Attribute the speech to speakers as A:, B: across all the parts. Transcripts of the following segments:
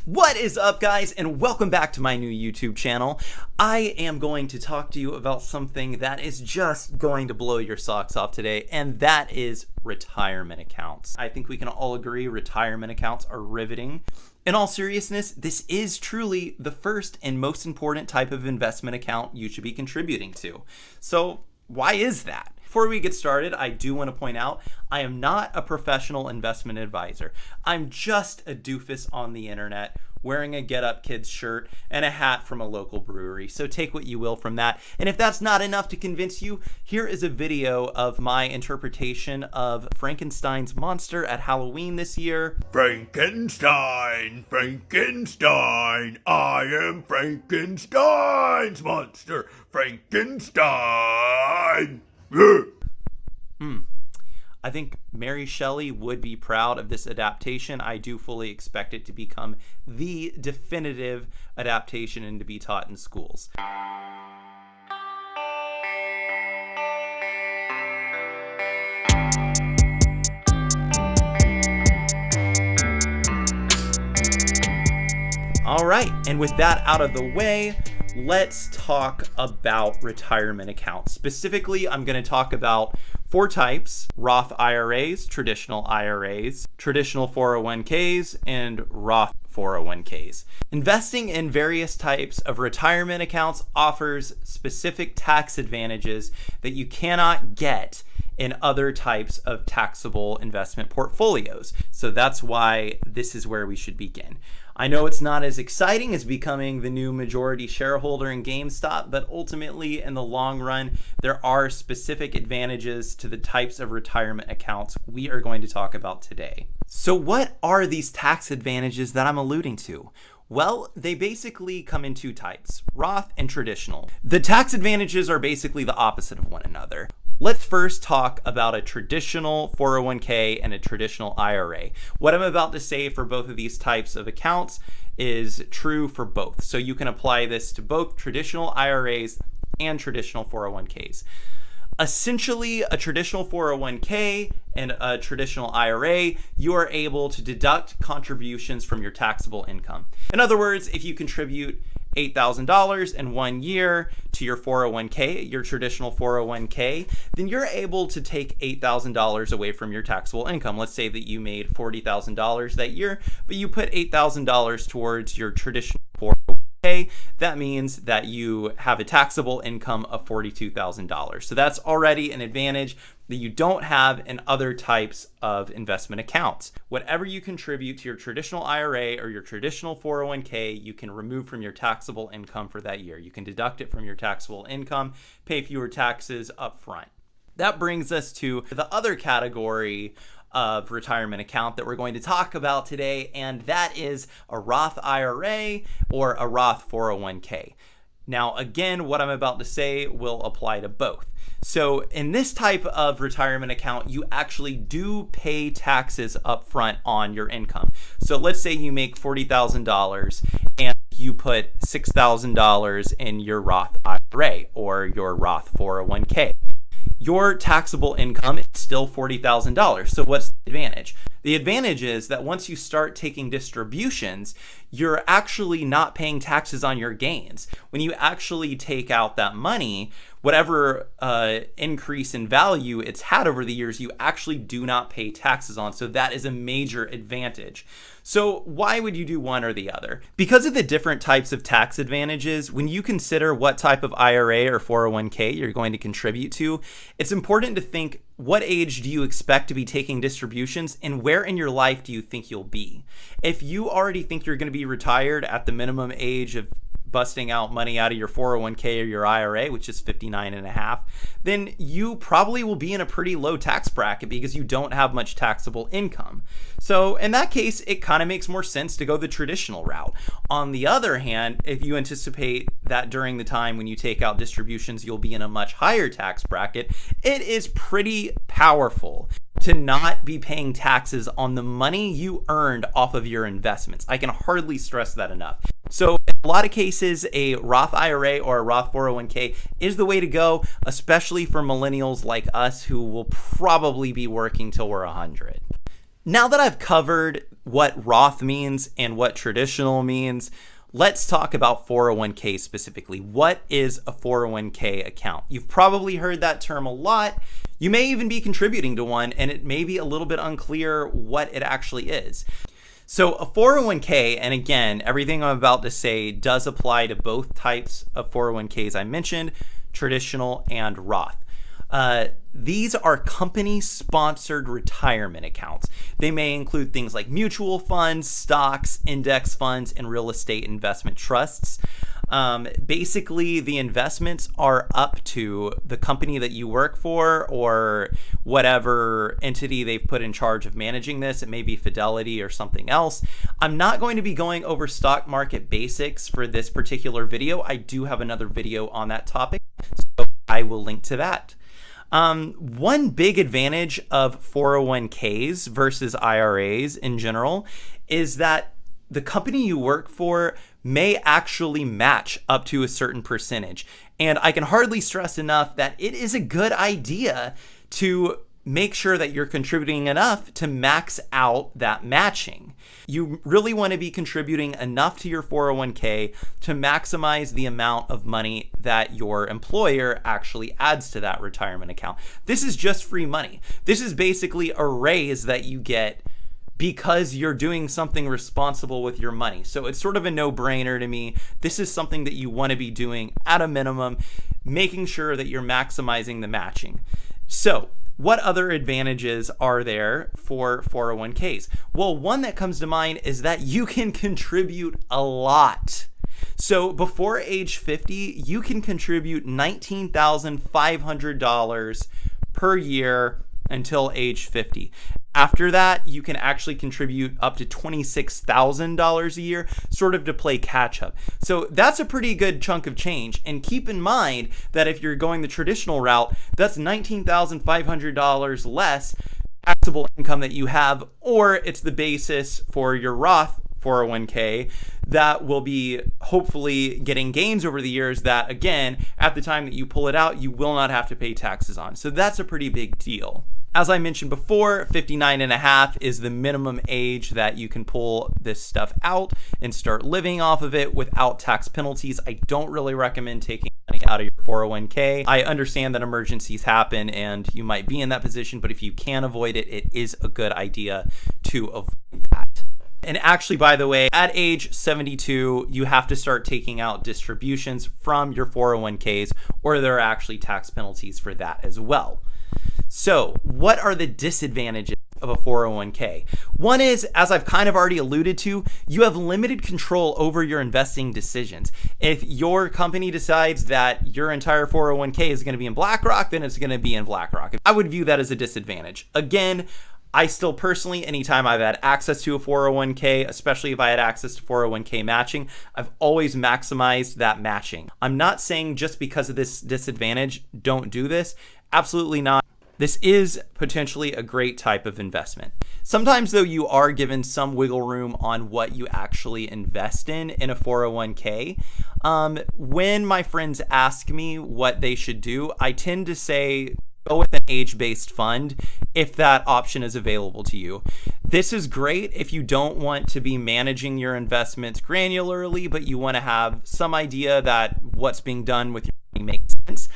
A: What is up, guys, and welcome back to my new YouTube channel. I am going to talk to you about something that is just going to blow your socks off today, and that is retirement accounts. I think we can all agree retirement accounts are riveting. In all seriousness, this is truly the first and most important type of investment account you should be contributing to. So why is that? Before we get started, I do want to point out I am not a professional investment advisor. I'm just a doofus on the internet wearing a Get Up Kids shirt and a hat from a local brewery. So take what you will from that. And if that's not enough to convince you, here is a video of my interpretation of Frankenstein's monster at Halloween this year.
B: Frankenstein, Frankenstein, I am Frankenstein's monster, Frankenstein.
A: I think Mary Shelley would be proud of this adaptation. I do fully expect it to become the definitive adaptation and to be taught in schools. All right, and with that out of the way, let's talk about retirement accounts. Specifically, I'm going to talk about four types: Roth IRAs, traditional IRAs, traditional 401ks, and Roth 401ks. Investing in various types of retirement accounts offers specific tax advantages that you cannot get in other types of taxable investment portfolios. So that's why this is where we should begin. I know it's not as exciting as becoming the new majority shareholder in GameStop, but ultimately in the long run, there are specific advantages to the types of retirement accounts we are going to talk about today. So what are these tax advantages that I'm alluding to? Well, they basically come in two types: Roth and traditional. The tax advantages are basically the opposite of one another. Let's first talk about a traditional 401k and a traditional IRA. What I'm about to say for both of these types of accounts is true for both. So you can apply this to both traditional IRAs and traditional 401ks. Essentially, a traditional 401k and a traditional IRA, you are able to deduct contributions from your taxable income. In other words, if you contribute $8,000 in 1 year to your 401k, your traditional 401k, then you're able to take $8,000 away from your taxable income. Let's say that you made $40,000 that year, but you put $8,000 towards your traditional 401k. That means that you have a taxable income of $42,000. So that's already an advantage that you don't have in other types of investment accounts. Whatever you contribute to your traditional IRA or your traditional 401k, you can remove from your taxable income for that year. You can deduct it from your taxable income, pay fewer taxes up front. That brings us to the other category of retirement account that we're going to talk about today, and that is a Roth IRA or a Roth 401k. Now, again, what I'm about to say will apply to both. So in this type of retirement account, you actually do pay taxes up front on your income. So let's say you make $40,000 and you put $6,000 in your Roth IRA or your Roth 401k. Your taxable income is still $40,000. So what's the advantage? The advantage is that once you start taking distributions, you're actually not paying taxes on your gains. When you actually take out that money, whatever increase in value it's had over the years, you actually do not pay taxes on. So that is a major advantage. So why would you do one or the other? Because of the different types of tax advantages, when you consider what type of IRA or 401k you're going to contribute to, it's important to think, what age do you expect to be taking distributions and where in your life do you think you'll be? If you already think you're going to be retired at the minimum age of busting out money out of your 401k or your IRA, which is 59 and a half, then you probably will be in a pretty low tax bracket because you don't have much taxable income. So in that case, it kind of makes more sense to go the traditional route. On the other hand, if you anticipate that during the time when you take out distributions, you'll be in a much higher tax bracket, it is pretty powerful to not be paying taxes on the money you earned off of your investments. I can hardly stress that enough. So in a lot of cases, a Roth IRA or a Roth 401k is the way to go, especially for millennials like us who will probably be working till we're 100. Now that I've covered what Roth means and what traditional means, let's talk about 401k specifically. What is a 401k account? You've probably heard that term a lot. You may even be contributing to one, and it may be a little bit unclear what it actually is. So a 401k, and again, everything I'm about to say does apply to both types of 401ks I mentioned, traditional and Roth. These are company-sponsored retirement accounts. They may include things like mutual funds, stocks, index funds, and real estate investment trusts. Basically, the investments are up to the company that you work for or whatever entity they've put in charge of managing this. It may be Fidelity or something else. I'm not going to be going over stock market basics for this particular video. I do have another video on that topic, so I will link to that. One big advantage of 401ks versus IRAs in general is that the company you work for may actually match up to a certain percentage. And I can hardly stress enough that it is a good idea to make sure that you're contributing enough to max out that matching. You really want to be contributing enough to your 401k to maximize the amount of money that your employer actually adds to that retirement account. This is just free money. This is basically a raise that you get because you're doing something responsible with your money. So it's sort of a no-brainer to me. This is something that you want to be doing at a minimum, making sure that you're maximizing the matching. So what other advantages are there for 401ks? Well, one that comes to mind is that you can contribute a lot. So before age 50, you can contribute $19,500 per year until age 50. After that, you can actually contribute up to $26,000 a year, sort of to play catch up. So that's a pretty good chunk of change. And keep in mind that if you're going the traditional route, that's $19,500 less taxable income that you have, or it's the basis for your Roth 401k that will be hopefully getting gains over the years that, again, at the time that you pull it out, you will not have to pay taxes on. So that's a pretty big deal. As I mentioned before, 59 and a half is the minimum age that you can pull this stuff out and start living off of it without tax penalties. I don't really recommend taking money out of your 401k. I understand that emergencies happen and you might be in that position, but if you can avoid it, it is a good idea to avoid that. And actually, by the way, at age 72, you have to start taking out distributions from your 401ks, or there are actually tax penalties for that as well. So what are the disadvantages of a 401k? One is, as I've kind of already alluded to, you have limited control over your investing decisions. If your company decides that your entire 401k is going to be in BlackRock, then it's going to be in BlackRock. I would view that as a disadvantage. Again, I still personally, anytime I've had access to a 401k, especially if I had access to 401k matching, I've always maximized that matching. I'm not saying just because of this disadvantage, don't do this. Absolutely not. This is potentially a great type of investment. Sometimes, though, you are given some wiggle room on what you actually invest in a 401k. When my friends ask me what they should do, I tend to say, go with an age-based fund if that option is available to you. This is great if you don't want to be managing your investments granularly, but you want to have some idea that what's being done with your money makes sense.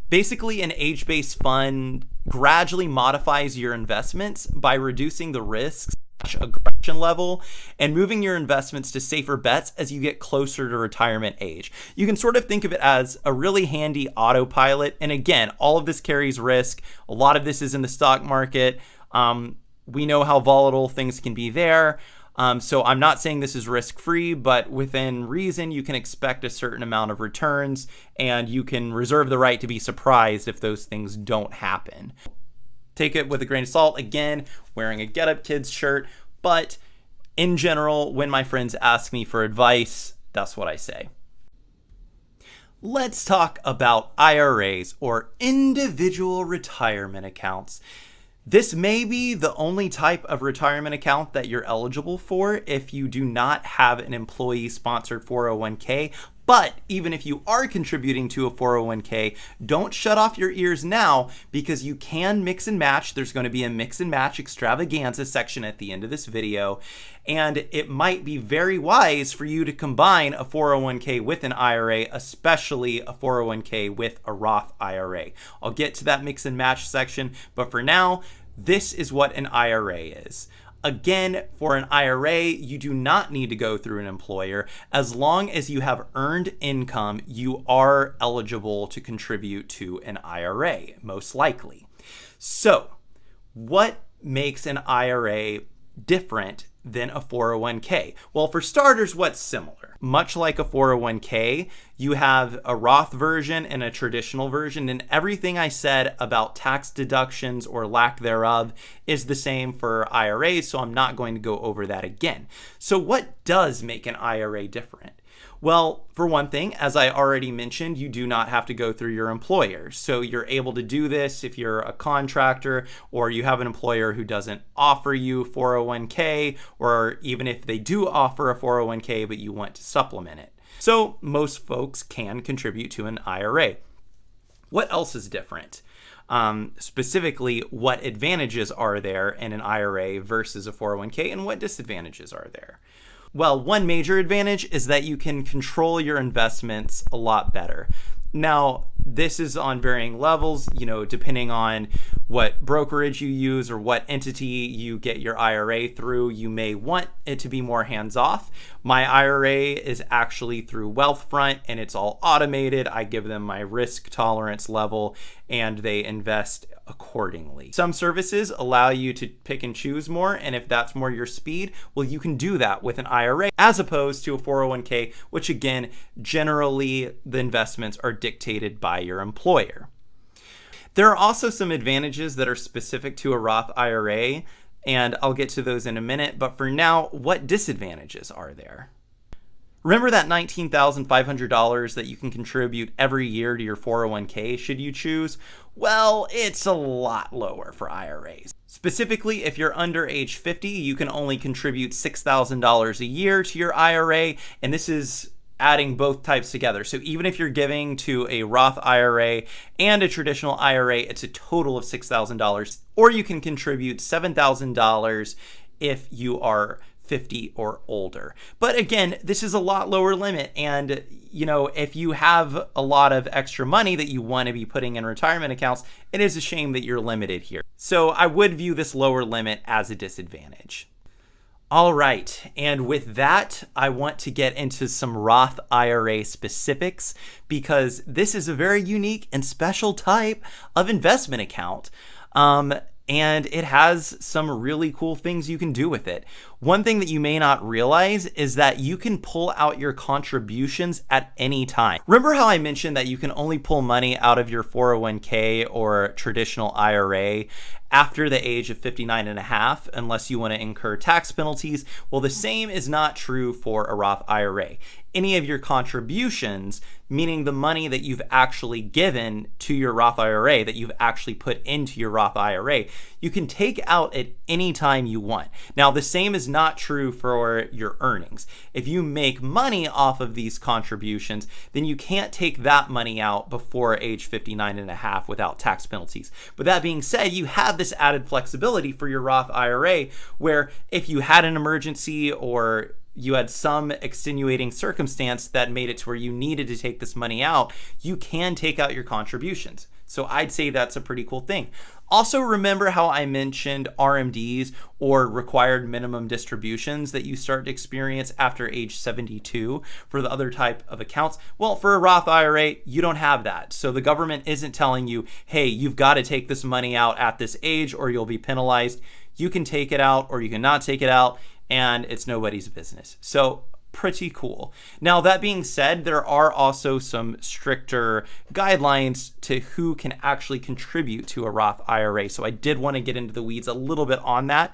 A: Basically, an age-based fund gradually modifies your investments by reducing the risks, aggression level, and moving your investments to safer bets as you get closer to retirement age. You can sort of think of it as a really handy autopilot. And again, all of this carries risk. A lot of this is in the stock market. We know how volatile things can be there. So I'm not saying this is risk-free, but within reason, you can expect a certain amount of returns, and you can reserve the right to be surprised if those things don't happen. Take it with a grain of salt. Again, wearing a Get Up Kids shirt, but in general, when my friends ask me for advice, that's what I say. Let's talk about IRAs, or individual retirement accounts. This may be the only type of retirement account that you're eligible for if you do not have an employee-sponsored 401k, But even if you are contributing to a 401k, don't shut off your ears now, because you can mix and match. There's going to be a mix and match extravaganza section at the end of this video. And it might be very wise for you to combine a 401k with an IRA, especially a 401k with a Roth IRA. I'll get to that mix and match section, but for now, this is what an IRA is. Again, for an IRA, you do not need to go through an employer. As long as you have earned income, you are eligible to contribute to an IRA, most likely. So, what makes an IRA different than a 401k? Well, for starters, what's similar? Much like a 401k, you have a Roth version and a traditional version, and everything I said about tax deductions or lack thereof is the same for IRAs, so I'm not going to go over that again. So what does make an IRA different? Well, for one thing, as I already mentioned, you do not have to go through your employer. So you're able to do this if you're a contractor or you have an employer who doesn't offer you 401k, or even if they do offer a 401k but you want to supplement it. So most folks can contribute to an IRA. What else is different? Specifically, what advantages are there in an IRA versus a 401k, and what disadvantages are there? Well, one major advantage is that you can control your investments a lot better. Now, this is on varying levels, depending on what brokerage you use or what entity you get your IRA through. You may want it to be more hands-off. My IRA is actually through Wealthfront, and it's all automated. I give them my risk tolerance level, and they invest accordingly. Some services allow you to pick and choose more, and if that's more your speed, well, you can do that with an IRA as opposed to a 401k, which again, generally the investments are dictated by your employer. There are also some advantages that are specific to a Roth IRA, and I'll get to those in a minute, but for now, what disadvantages are there? Remember that $19,500 that you can contribute every year to your 401k should you choose? Well, it's a lot lower for IRAs. Specifically, if you're under age 50, you can only contribute $6,000 a year to your IRA, and this is adding both types together. So even if you're giving to a Roth IRA and a traditional IRA, it's a total of $6,000. Or you can contribute $7,000 if you are 50 or older. But again, this is a lot lower limit. And, if you have a lot of extra money that you want to be putting in retirement accounts, it is a shame that you're limited here. So I would view this lower limit as a disadvantage. All right, and with that, I want to get into some Roth IRA specifics, because this is a very unique and special type of investment account. And it has some really cool things you can do with it. One thing that you may not realize is that you can pull out your contributions at any time. Remember how I mentioned that you can only pull money out of your 401k or traditional IRA after the age of 59 and a half, unless you want to incur tax penalties? Well, the same is not true for a Roth IRA. Any of your contributions, meaning the money that you've actually given to your Roth IRA, that you've actually put into your Roth IRA, you can take out at any time you want. Now, the same is not true for your earnings. If you make money off of these contributions, then you can't take that money out before age 59 and a half without tax penalties. But that being said, you have this added flexibility for your Roth IRA, where if you had an emergency or you had some extenuating circumstance that made it to where you needed to take this money out, you can take out your contributions. So I'd say that's a pretty cool thing. Also, remember how I mentioned RMDs, or required minimum distributions, that you start to experience after age 72 for the other type of accounts? Well, for a Roth IRA, you don't have that. So the government isn't telling you, hey, you've got to take this money out at this age or you'll be penalized. You can take it out or you can not take it out, and it's nobody's business. So pretty cool. Now, that being said, there are also some stricter guidelines to who can actually contribute to a Roth IRA. So I did want to get into the weeds a little bit on that.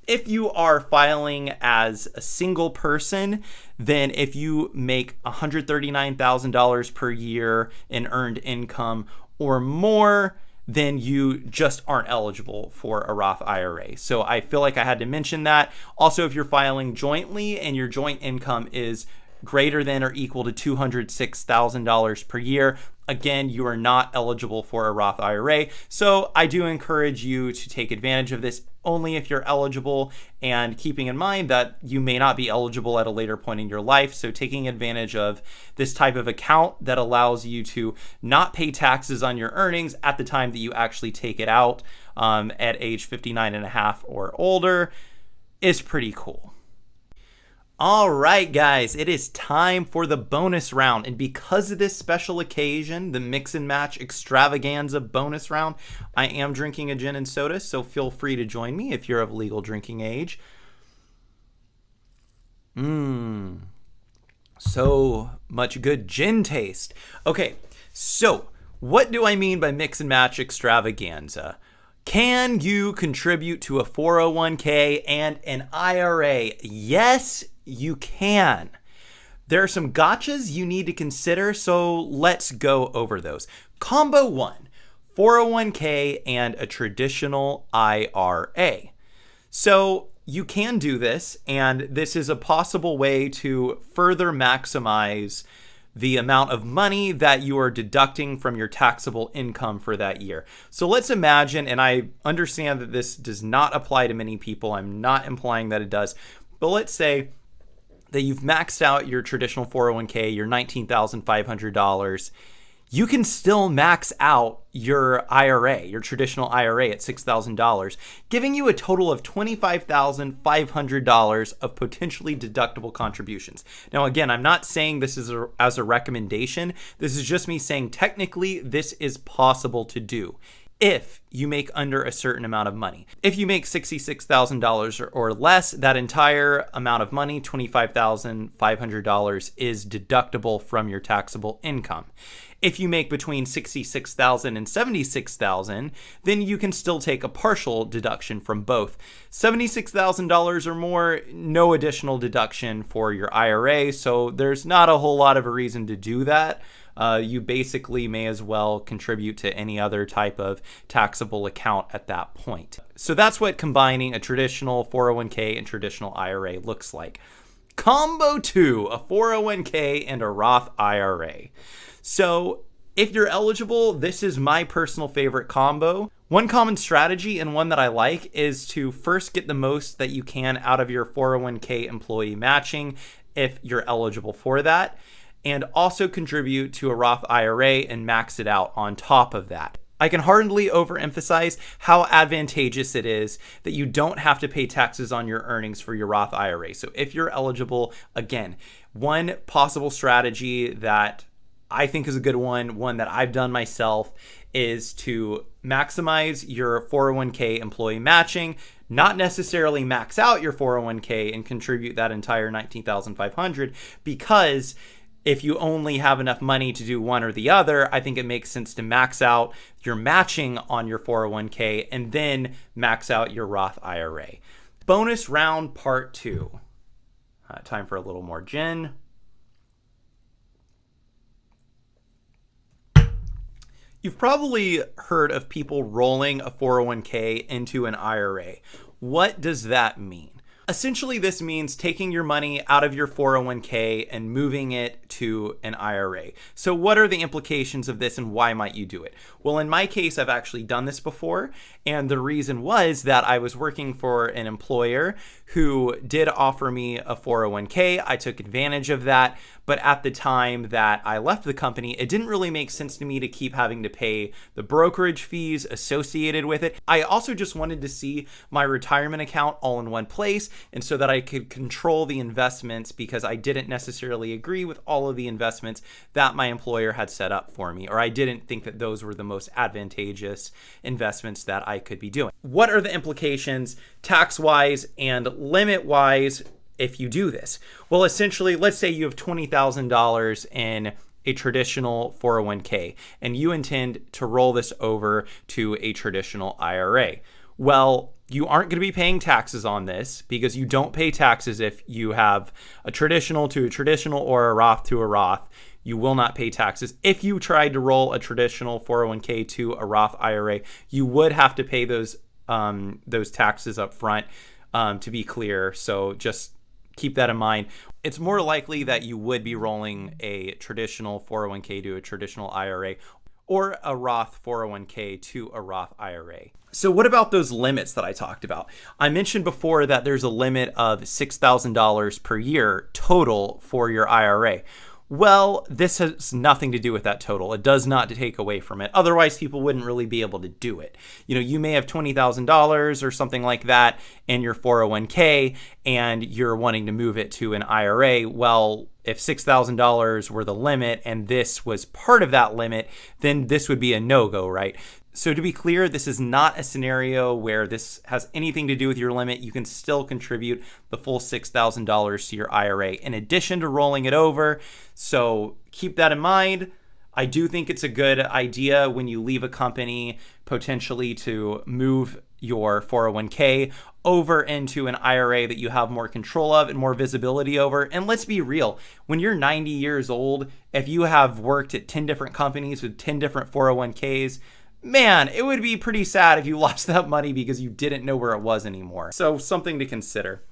A: If you are filing as a single person, then if you make $139,000 per year in earned income or more, then you just aren't eligible for a Roth IRA. So I feel like I had to mention that. Also, if you're filing jointly and your joint income is greater than or equal to $206,000 per year, again, you are not eligible for a Roth IRA. So I do encourage you to take advantage of this only if you're eligible, and keeping in mind that you may not be eligible at a later point in your life. So taking advantage of this type of account that allows you to not pay taxes on your earnings at the time that you actually take it out at age 59 and a half or older is pretty cool. All right, guys, it is time for the bonus round. And because of this special occasion, the Mix and Match Extravaganza bonus round, I am drinking a gin and soda, so feel free to join me if you're of legal drinking age. So much good gin taste. Okay, so what do I mean by Mix and Match Extravaganza? Can you contribute to a 401k and an IRA? Yes, you can. There are some gotchas you need to consider, so let's go over those. Combo 1, 401k and a traditional IRA. So you can do this, and this is a possible way to further maximize the amount of money that you are deducting from your taxable income for that year. So let's imagine, and I understand that this does not apply to many people, I'm not implying that it does, but let's say that you've maxed out your traditional 401k, your $19,500, you can still max out your IRA, your traditional IRA at $6,000, giving you a total of $25,500 of potentially deductible contributions. Now, again, I'm not saying this is as a recommendation. This is just me saying technically this is possible to do if you make under a certain amount of money. If you make $66,000 or less, that entire amount of money, $25,500, is deductible from your taxable income. If you make between $66,000 and $76,000, then you can still take a partial deduction from both. $76,000 or more, no additional deduction for your IRA, so there's not a whole lot of a reason to do that. You basically may as well contribute to any other type of taxable account at that point. So that's what combining a traditional 401k and traditional IRA looks like. Combo 2, a 401k and a Roth IRA. So if you're eligible, this is my personal favorite combo. One common strategy and one that I like is to first get the most that you can out of your 401k employee matching if you're eligible for that, and also contribute to a Roth IRA and max it out on top of that. I can hardly overemphasize how advantageous it is that you don't have to pay taxes on your earnings for your Roth IRA. So if you're eligible, again, one possible strategy that I think is a good one that I've done myself, is to maximize your 401k employee matching, not necessarily max out your 401k and contribute that entire $19,500, because if you only have enough money to do one or the other, I think it makes sense to max out your matching on your 401k and then max out your Roth IRA. Bonus round part 2. Time for a little more gin. You've probably heard of people rolling a 401k into an IRA. What does that mean? Essentially, this means taking your money out of your 401k and moving it to an IRA. So what are the implications of this and why might you do it? Well, in my case, I've actually done this before. And the reason was that I was working for an employer who did offer me a 401k. I took advantage of that. But at the time that I left the company, it didn't really make sense to me to keep having to pay the brokerage fees associated with it. I also just wanted to see my retirement account all in one place, and so that I could control the investments, because I didn't necessarily agree with all of the investments that my employer had set up for me, or I didn't think that those were the most advantageous investments that I could be doing. What are the implications tax-wise and limit-wise if you do this? Well, essentially, let's say you have $20,000 in a traditional 401k and you intend to roll this over to a traditional IRA. Well, you aren't going to be paying taxes on this, because you don't pay taxes if you have a traditional to a traditional or a Roth to a Roth. You will not pay taxes. If you tried to roll a traditional 401k to a Roth IRA, you would have to pay those taxes up front, to be clear. So just keep that in mind. It's more likely that you would be rolling a traditional 401k to a traditional IRA or a Roth 401k to a Roth IRA. So what about those limits that I talked about? I mentioned before that there's a limit of $6,000 per year total for your IRA. Well, this has nothing to do with that total. It does not take away from it. Otherwise, people wouldn't really be able to do it. You may have $20,000 or something like that in your 401k and you're wanting to move it to an IRA. Well, if $6,000 were the limit and this was part of that limit, then this would be a no-go, right? So to be clear, this is not a scenario where this has anything to do with your limit. You can still contribute the full $6,000 to your IRA in addition to rolling it over. So keep that in mind. I do think it's a good idea when you leave a company potentially to move your 401k over into an IRA that you have more control of and more visibility over. And let's be real, when you're 90 years old, if you have worked at 10 different companies with 10 different 401ks, man, it would be pretty sad if you lost that money because you didn't know where it was anymore. So something to consider.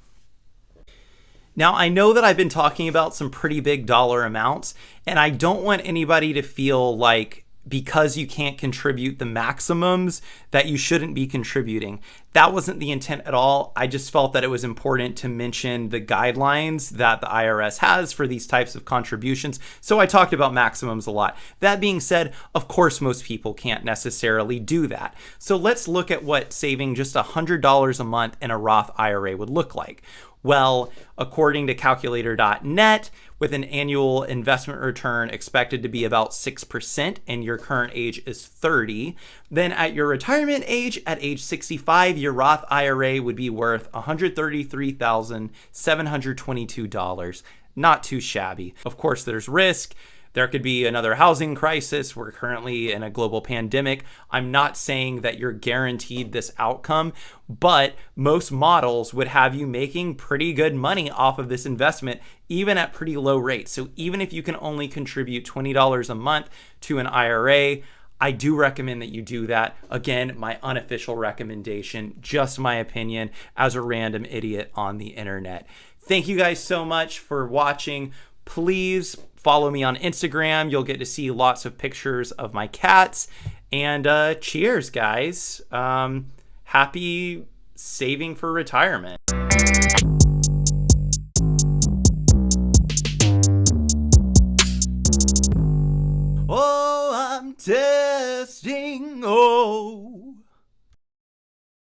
A: Now, I know that I've been talking about some pretty big dollar amounts, and I don't want anybody to feel like because you can't contribute the maximums that you shouldn't be contributing. That wasn't the intent at all. I just felt that it was important to mention the guidelines that the IRS has for these types of contributions. So I talked about maximums a lot. That being said, of course, most people can't necessarily do that. So let's look at what saving just $100 a month in a Roth IRA would look like. Well, according to calculator.net, with an annual investment return expected to be about 6% and your current age is 30, then at your retirement age, at age 65, your Roth IRA would be worth $133,722. Not too shabby. Of course, there's risk. There could be another housing crisis. We're currently in a global pandemic. I'm not saying that you're guaranteed this outcome, but most models would have you making pretty good money off of this investment, even at pretty low rates. So even if you can only contribute $20 a month to an IRA, I do recommend that you do that. Again, my unofficial recommendation, just my opinion as a random idiot on the internet. Thank you guys so much for watching. Please follow me on Instagram. You'll get to see lots of pictures of my cats. And cheers, guys. Happy saving for retirement. Oh, I'm testing. Oh.